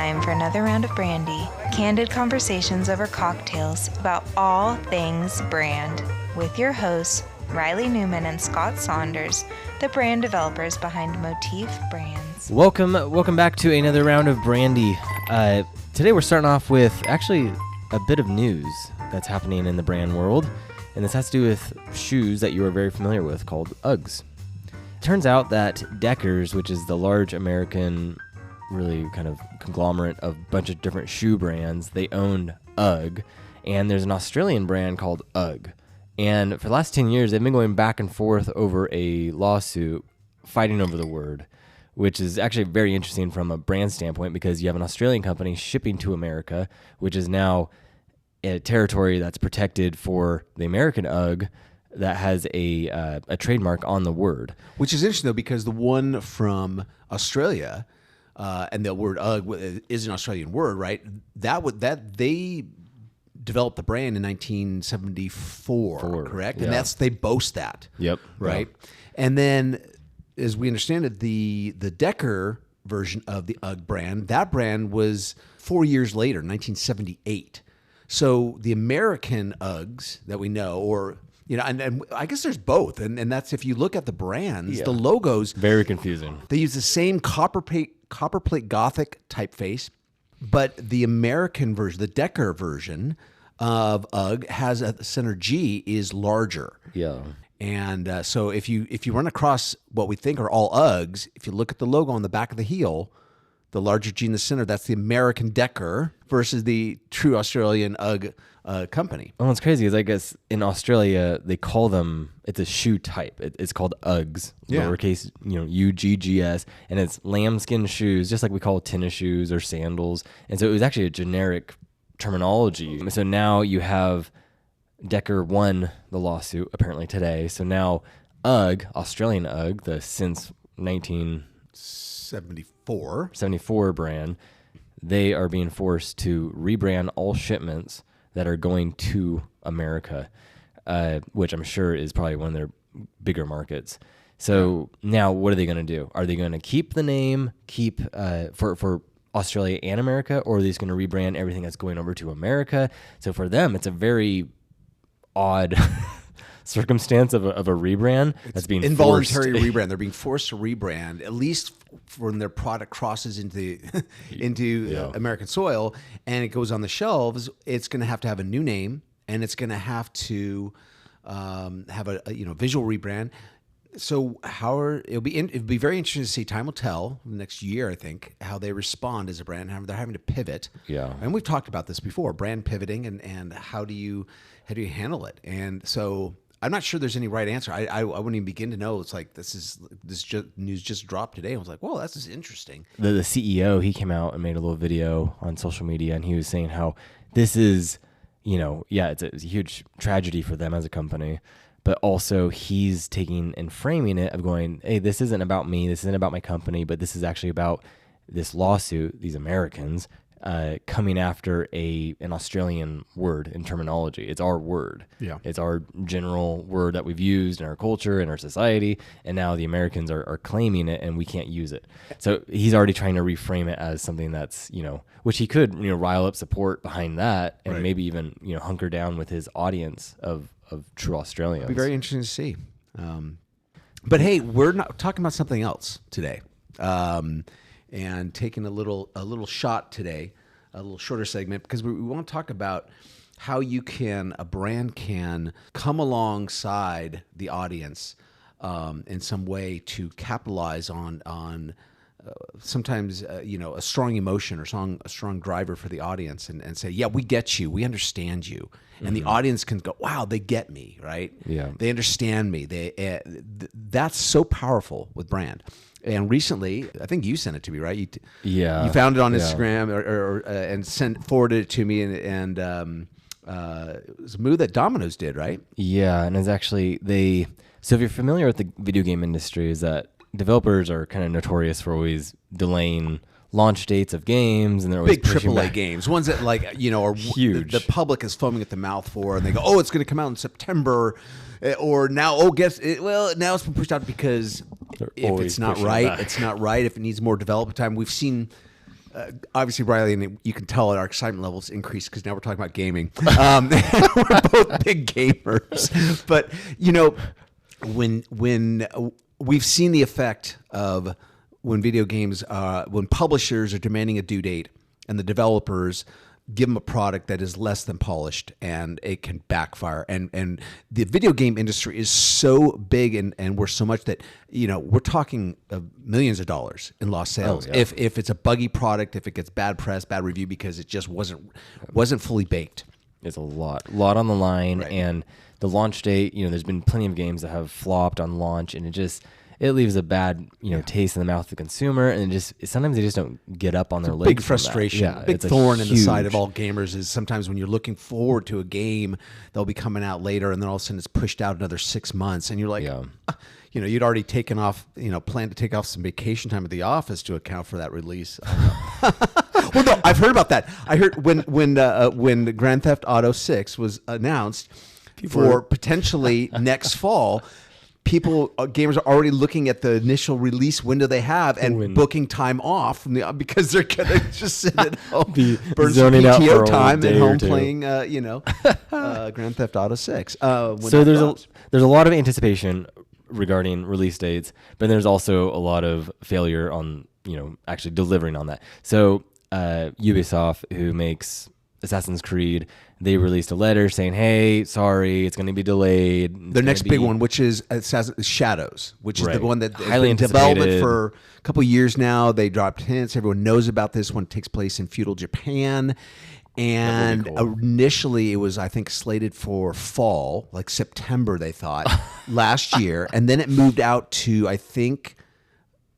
time for another round of brandy. Candid conversations over cocktails about all things brand with your hosts, Riley Newman and Scott Saunders, the brand developers behind Motif Brands. Welcome back to another round of brandy. Today we're starting off with actually a bit of news that's happening in the brand world, and this has to do with shoes that you are very familiar with called Uggs. It turns out that Deckers, which is the large American, really kind of conglomerate of a bunch of different shoe brands, they own UGG, and there's an Australian brand called UGG. And for the last 10 years, they've been going back and forth over a lawsuit, fighting over the word, which is actually very interesting from a brand standpoint because you have an Australian company shipping to America, which is now a territory that's protected for the American UGG that has a trademark on the word. Which is interesting, though, because the one from Australia, and the word UGG is an Australian word, right? That they developed the brand in 1974, correct? Yeah. And they boast that. Yep. Right? Yeah. And then, as we understand it, the Decker version of the UGG brand, that brand was 4 years later, 1978. So the American Uggs that we know, or and I guess there's both, and that's if you look at the brands, the logos, very confusing. They use the same copperplate Gothic typeface, but the American version, the Decker version of UGG, has a center G is larger. Yeah. And so if you run across what we think are all Uggs, if you look at the logo on the back of the heel, the larger G in the center, that's the American Decker versus the true Australian UGG company. Oh, what's crazy is I guess in Australia they call them, it's a shoe type. It's called Uggs, lowercase, UGGS, and it's lambskin shoes, just like we call tennis shoes or sandals. And so it was actually a generic terminology. So now you have Decker won the lawsuit apparently today. So now UGG, Australian UGG, the since 1974 brand, they are being forced to rebrand all shipments that are going to America, which I'm sure is probably one of their bigger markets. So now what are they going to do? Are they going to keep the name, for Australia and America, or are they just going to rebrand everything that's going over to America? So for them, it's a very odd circumstance of a rebrand that's being involuntary rebrand. They're being forced to rebrand, at least when their product crosses into American soil and it goes on the shelves. It's going to have a new name, and it's going to have to have a visual rebrand. So it'll be very interesting to see. Time will tell next year, I think, how they respond as a brand. How they're having to pivot. Yeah, and we've talked about this before: brand pivoting and how do you handle it? And so I'm not sure there's any right answer. I wouldn't even begin to know. It's like this news just dropped today. I was like, whoa, that's interesting. The CEO, he came out and made a little video on social media, and he was saying how this is, it's a huge tragedy for them as a company. But also he's taking and framing it of going, hey, this isn't about me, this isn't about my company, but this is actually about this lawsuit, these Americans coming after an Australian word and terminology. It's our word. Yeah. It's our general word that we've used in our culture, in our society, and now the Americans are claiming it and we can't use it. So he's already trying to reframe it as something that's, which he could, rile up support behind that and maybe even, hunker down with his audience of true Australians. It'll be very interesting to see. But hey, we're not talking about something else today. And taking a little shot today, a little shorter segment, because we want to talk about how a brand can come alongside the audience in some way to capitalize on sometimes a strong emotion or a strong driver for the audience and say, yeah, we get you, we understand you. And the audience can go, wow, they get me, right? Yeah, they understand me. That's so powerful with brand. And recently, I think you sent it to me, right? You found it on Instagram and forwarded it to me, and it was a move that Domino's did, right? Yeah, and it's actually so if you're familiar with the video game industry, is that developers are kind of notorious for always delaying launch dates of games, and they're always big AAA games, ones that are huge. The public is foaming at the mouth for, and they go, oh, it's going to come out in September, or now, now it's been pushed out because if it's not right, it's not right. If it needs more development time, we've seen obviously, Riley, and you can tell our excitement levels increased because now we're talking about gaming. We're both big gamers, but when we've seen the effect of when video games, when publishers are demanding a due date and the developers give them a product that is less than polished, and it can backfire. And the video game industry is so big and we're so much that, we're talking of millions of dollars in lost sales. Oh, yeah. If it's a buggy product, if it gets bad press, bad review, because it just wasn't fully baked. It's a lot on the line. Right. And the launch date, there's been plenty of games that have flopped on launch, and it leaves a bad, taste in the mouth of the consumer, and sometimes they just don't get up on their legs. Big frustration, Yeah, big it's a thorn in the side of huge- all gamers is sometimes when you're looking forward to a game, they'll be coming out later, and then all of a sudden it's pushed out another 6 months, and you're like, Yeah. you'd already taken off, planned to take off some vacation time at the office to account for that release. Well, no, I've heard about that. I heard when Grand Theft Auto 6 was announced for potentially next fall. Gamers are already looking at the initial release window they have and booking time off because they're gonna just sit at home, burn some zoning out for PTO a time day at or home two. playing, Grand Theft Auto 6. So there's a lot of anticipation regarding release dates, but there's also a lot of failure on actually delivering on that. So Ubisoft, who makes Assassin's Creed, they released a letter saying, "Hey, sorry, it's going to be delayed." Their next big one, which is Shadows, which is Right. the one that has Highly been in development anticipated. for a couple of years now. They dropped hints. Everyone knows about this one. It takes place in feudal Japan. And That will be cool. initially, it was, I think, slated for fall, like September, they thought, last year. And then it moved out to, I think,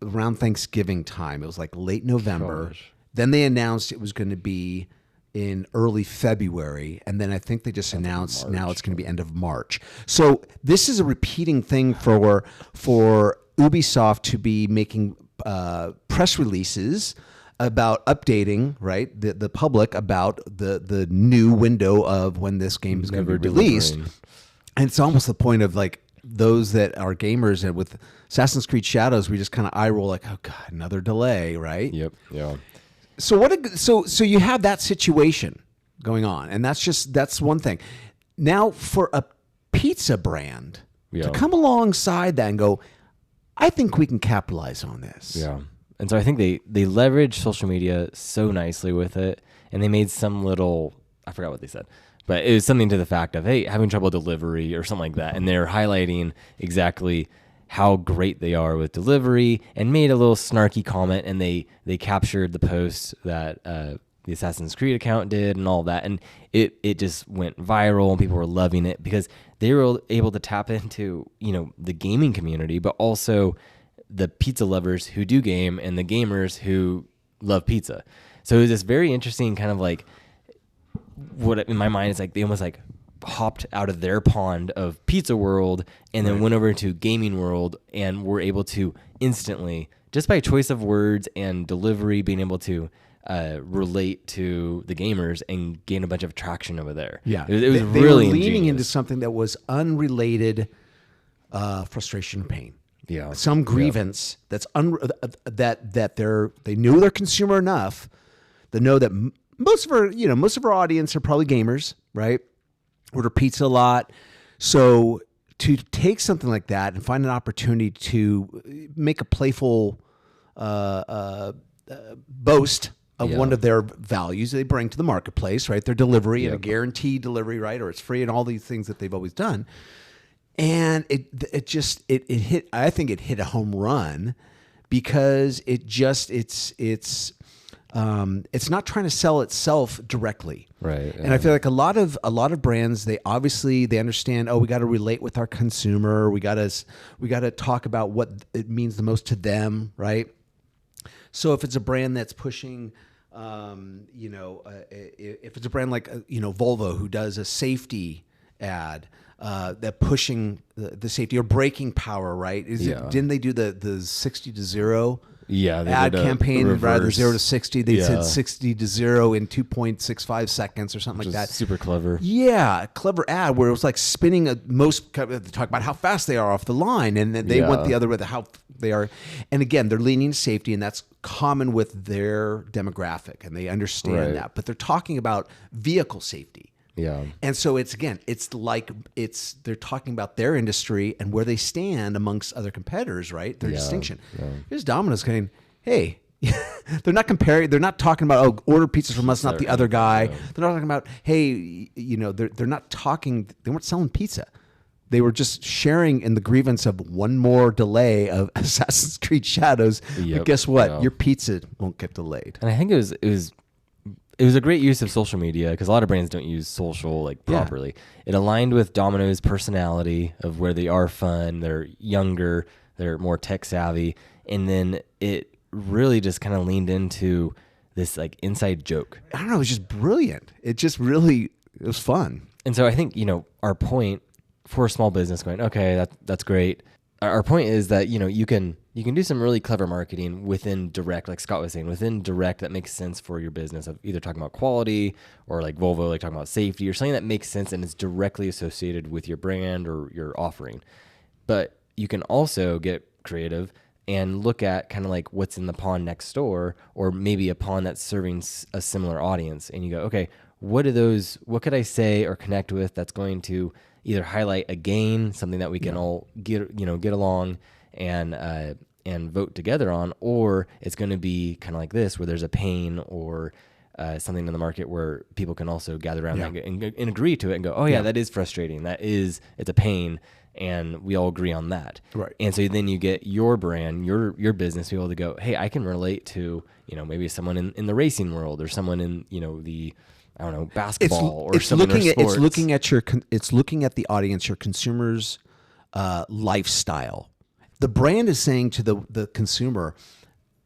around Thanksgiving time. It was like late November. Gosh. Then they announced it was going to be in early February, and then I think they just announced now it's going to be end of March. So this is a repeating thing for Ubisoft to be making press releases about updating the public about the new window of when this game is going to be released. delivering. And it's almost the point of like those that are gamers, and with Assassin's Creed Shadows, we just kind of eye roll like, oh god, another delay, right? Yep. Yeah. So so you have that situation going on, and that's one thing. Now for a pizza brand Yeah. to come alongside that and go, I think we can capitalize on this. Yeah. And so I think they leveraged social media so nicely with it, and they made some little, I forgot what they said, but it was something to the fact of, hey, having trouble delivery or something like that. And they're highlighting exactly how great they are with delivery, and made a little snarky comment, and they captured the post that the Assassin's Creed account did and all that. And it just went viral, and people were loving it because they were able to tap into, the gaming community, but also the pizza lovers who do game and the gamers who love pizza. So it was this very interesting kind of like, what in my mind is like, they almost like hopped out of their pond of pizza world and then went over to gaming world, and were able to instantly, just by choice of words and delivery, being able to relate to the gamers and gain a bunch of traction over there. Yeah, it was they really were leaning ingenious. into something that was unrelated frustration and pain. Yeah. Some grievance that's they knew their consumer enough to know that most of our audience are probably gamers, right? Order pizza a lot. So to take something like that and find an opportunity to make a playful boast of one of their values they bring to the marketplace, right? Their delivery and a guaranteed delivery, right? Or it's free, and all these things that they've always done. And it hit, I think it hit a home run, because it's not trying to sell itself directly. Right. And I feel like a lot of brands, they understand, we got to relate with our consumer. We got to talk about what it means the most to them, right? So if it's a brand that's pushing, if it's a brand like Volvo, who does a safety ad, that pushing the safety or braking power, right? Didn't they do the 60 to 0 Yeah, they ad did a campaign, rather than reverse. 0 to 60? They Yeah. said 60 to 0 in 2.65 seconds or something Which like is that. super clever. Yeah, clever ad where it was like spinning they talk about how fast they are off the line, and then they went Yeah. the other way, how They are, and again, they're leaning to safety, and that's common with their demographic, and they understand that. But they're talking about vehicle safety. Yeah. And so they're talking about their industry and where they stand amongst other competitors, right? Their distinction. Yeah. Here's Domino's saying, hey, they're not comparing. They're not talking about, oh, order pizzas from us, not the other guy. Yeah. They're not talking about, hey, they're not talking. They weren't selling pizza. They were just sharing in the grievance of one more delay of Assassin's Creed Shadows. But guess what? Yeah. Your pizza won't get delayed. And I think it was a great use of social media, because a lot of brands don't use social properly. It aligned with Domino's personality of where they are fun, they're younger, they're more tech savvy, and then it really just kind of leaned into this inside joke. I don't know, it was just brilliant. It was fun. And so I think, our point for a small business going, okay, that's great. Our point is that, you can do some really clever marketing within direct, like Scott was saying, within direct that makes sense for your business, of either talking about quality or like Volvo, talking about safety, or something that makes sense and is directly associated with your brand or your offering. But you can also get creative and look at kind of like what's in the pond next door, or maybe a pond that's serving a similar audience. And you go, okay, what could I say or connect with that's going to either highlight a gain, something that we can all get along and vote together on, or it's going to be kind of like this, where there's a pain or something in the market where people can also gather around and agree to it and go, oh yeah, that is frustrating. It's a pain. And we all agree on that. Right. And so then you get your brand, your business, be able to go, hey, I can relate to, maybe someone in the racing world, or someone in, the, I don't know, basketball, or someone in sports. It's looking at the audience, your consumer's lifestyle. The brand is saying to the consumer,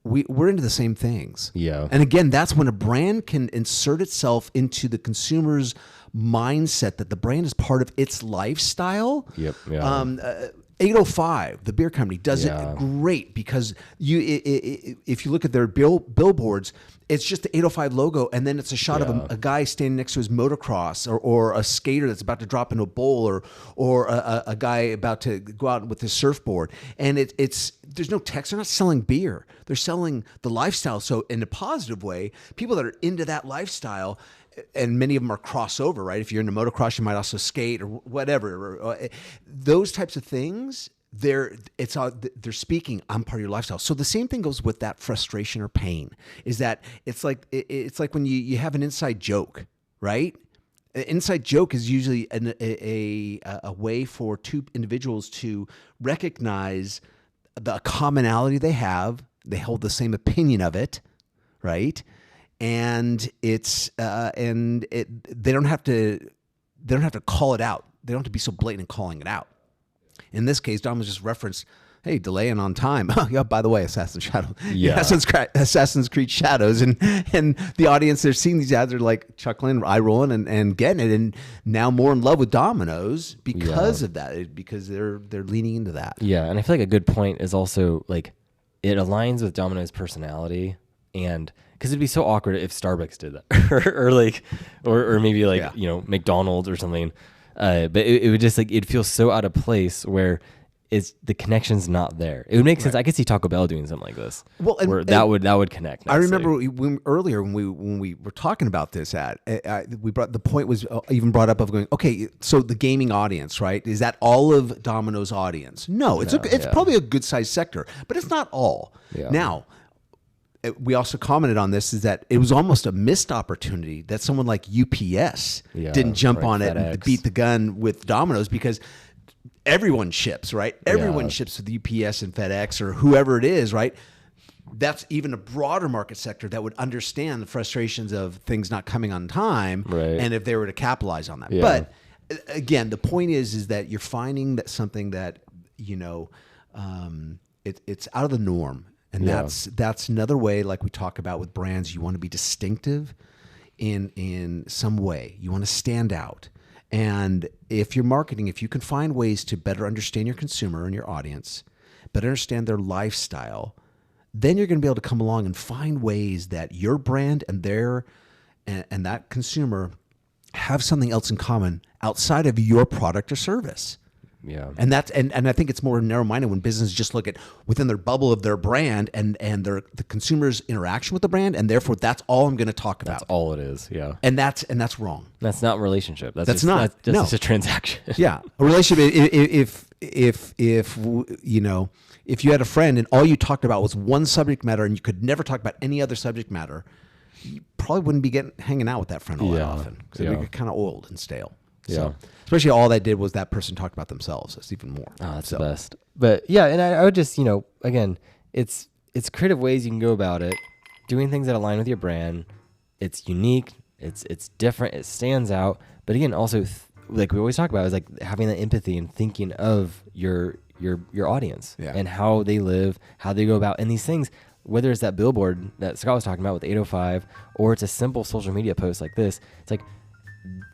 we're into the same things. Yeah. And again, that's when a brand can insert itself into the consumer's mindset, that the brand is part of its lifestyle. Yep. Yeah. 805, the beer company, does it great, because if you look at their billboards, it's just the 805 logo, and then it's a shot of a guy standing next to his motocross, or a skater that's about to drop into a bowl, or a guy about to go out with his surfboard. And there's no text. They're not selling beer. They're selling the lifestyle. So in a positive way, people that are into that lifestyle, and many of them are crossover, right? If you're into motocross, you might also skate or whatever. Those types of things, they're speaking, I'm part of your lifestyle. So the same thing goes with that frustration or pain, is that it's like when you have an inside joke, right? An inside joke is usually a way for two individuals to recognize the commonality they have. They hold the same opinion of it, right? And they don't have to call it out. They don't have to be so blatant in calling it out. In this case, Dom was just referenced, hey, delaying on time. Yeah, by the way, Assassin's Creed Shadows, and the audience, they're seeing these ads, they're like chuckling, eye rolling, and getting it, and now more in love with Domino's because of that, because they're leaning into that. Yeah, and I feel like a good point is also it aligns with Domino's personality, and because it'd be so awkward if Starbucks did that, or maybe McDonald's or something. But it would just it'd feel so out of place where the connection's not there. It would make sense. I could see Taco Bell doing something like this. Well, where that would connect. I remember earlier when we were talking about this the point was even brought up of going, okay, so the gaming audience, right? Is that all of Domino's audience? No, it's probably a good sized sector, but it's not all. Yeah. Now, we also commented on this, is that it was almost a missed opportunity that someone like UPS didn't jump on it and beat the gun with Domino's, because everyone ships, right? Everyone ships with UPS and FedEx or whoever it is, right? That's even a broader market sector that would understand the frustrations of things not coming on time, right? And if they were to capitalize on that. Yeah. But again, the point is that you're finding that something that, it's out of the norm. And that's another way, like we talk about with brands, you want to be distinctive in some way. You want to stand out. And if you're marketing, if you can find ways to better understand your consumer and your audience, better understand their lifestyle, then you're going to be able to come along and find ways that your brand and that consumer have something else in common outside of your product or service. Yeah. And that's and I think it's more narrow-minded when businesses just look at within their bubble of their brand and the consumer's interaction with the brand, and therefore that's all I'm going to talk about. That's all it is. Yeah. And that's wrong. That's not a relationship. That's not. That's No. just a transaction. Yeah, a relationship. If you know, if you had a friend and all you talked about was one subject matter and you could never talk about any other subject matter, you probably wouldn't be hanging out with that friend all that often because it'd be kind of old and stale. So, especially all that did was that person talked about themselves. That's even more. Oh, that's the best. But yeah, and I would just, again, it's creative ways you can go about it, doing things that align with your brand. It's unique. It's different. It stands out. But again, also like we always talk about is like having that empathy and thinking of your audience and how they live, how they go about, and these things. Whether it's that billboard that Scott was talking about with 805, or it's a simple social media post like this, it's like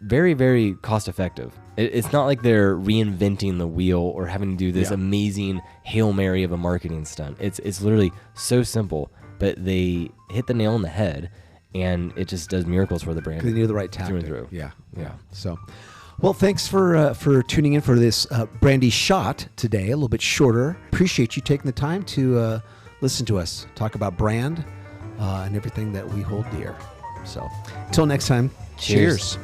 very, very cost effective. It's not like they're reinventing the wheel or having to do this amazing Hail Mary of a marketing stunt. It's literally so simple, but they hit the nail on the head, and it just does miracles for the brand. They knew the right tactic. Through and through. Yeah. So, well, thanks for tuning in for this Brandy Shot today. A little bit shorter. Appreciate you taking the time to listen to us talk about brand and everything that we hold dear. So, until next time, cheers.